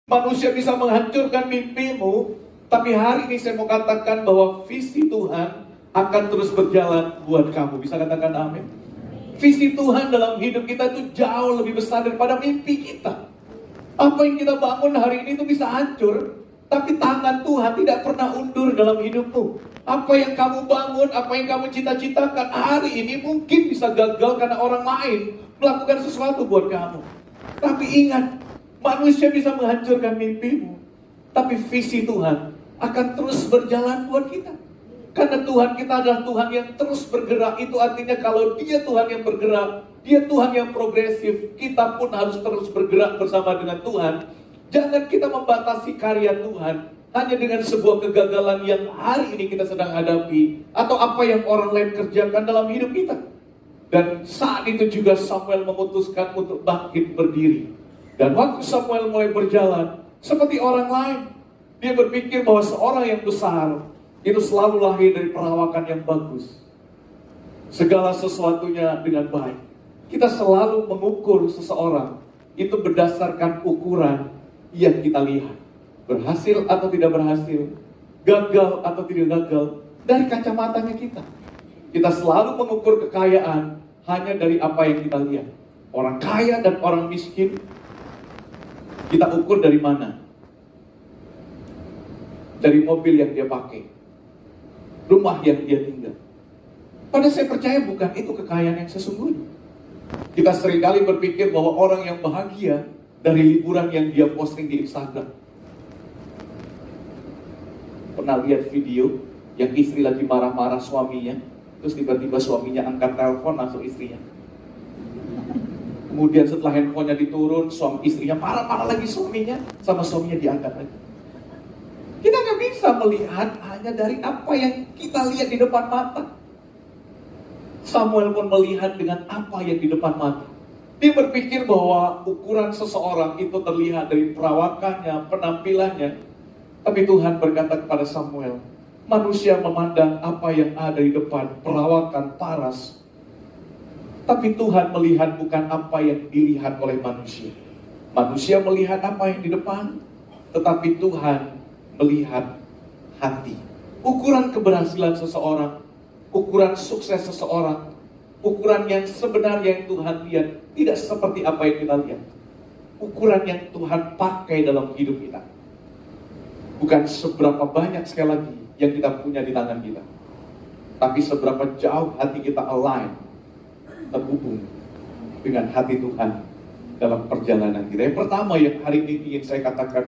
Manusia bisa menghancurkan mimpimu, tapi hari ini saya mau katakan bahwa visi Tuhan akan terus berjalan buat kamu. Bisa katakan amin? Visi Tuhan dalam hidup kita itu jauh lebih besar daripada mimpi kita. Apa yang kita bangun hari ini itu bisa hancur, tapi tangan Tuhan tidak pernah undur dalam hidupmu. Apa yang kamu bangun, apa yang kamu cita-citakan hari ini mungkin bisa gagal karena orang lain melakukan sesuatu buat kamu. Tapi ingat, manusia bisa menghancurkan mimpimu, tapi visi Tuhan akan terus berjalan buat kita. Karena Tuhan kita adalah Tuhan yang terus bergerak. Itu artinya kalau Dia Tuhan yang bergerak, Dia Tuhan yang progresif, kita pun harus terus bergerak bersama dengan Tuhan. Jangan kita membatasi karya Tuhan hanya dengan sebuah kegagalan yang hari ini kita sedang hadapi, atau apa yang orang lain kerjakan dalam hidup kita. Dan saat itu juga Samuel memutuskan untuk bangkit berdiri. Dan waktu Samuel mulai berjalan seperti orang lain, dia berpikir bahwa seorang yang besar itu selalu lahir dari perawakan yang bagus, segala sesuatunya dengan baik. Kita selalu mengukur seseorang itu berdasarkan ukuran yang kita lihat, berhasil atau tidak berhasil, gagal atau tidak gagal, dari kacamatanya kita. Kita selalu mengukur kekayaan hanya dari apa yang kita lihat. Orang kaya dan orang miskin kita ukur dari mana? Dari mobil yang dia pakai, rumah yang dia tinggal. Padahal saya percaya bukan itu kekayaan yang sesungguhnya. Kita seringkali berpikir bahwa orang yang bahagia dari liburan yang dia posting di Instagram. Pernah lihat video yang istri lagi marah-marah suaminya, terus tiba-tiba suaminya angkat telepon langsung istrinya. Kemudian setelah handphonenya diturun, istrinya marah-marah lagi suaminya, sama suaminya diangkat lagi. Kita nggak bisa melihat hanya dari apa yang kita lihat di depan mata. Samuel pun melihat dengan apa yang di depan mata. Dia berpikir bahwa ukuran seseorang itu terlihat dari perawakannya, penampilannya. Tapi Tuhan berkata kepada Samuel, manusia memandang apa yang ada di depan, perawakan, paras. Tapi Tuhan melihat bukan apa yang dilihat oleh manusia. Manusia melihat apa yang di depan, tetapi Tuhan melihat hati. Ukuran keberhasilan seseorang, ukuran sukses seseorang, ukuran yang sebenarnya yang Tuhan lihat tidak seperti apa yang kita lihat. Ukuran yang Tuhan pakai dalam hidup kita bukan seberapa banyak sekali lagi yang kita punya di tangan kita, tapi seberapa jauh hati kita align, terhubung dengan hati Tuhan dalam perjalanan kita. Yang pertama yang hari ini ingin saya katakan,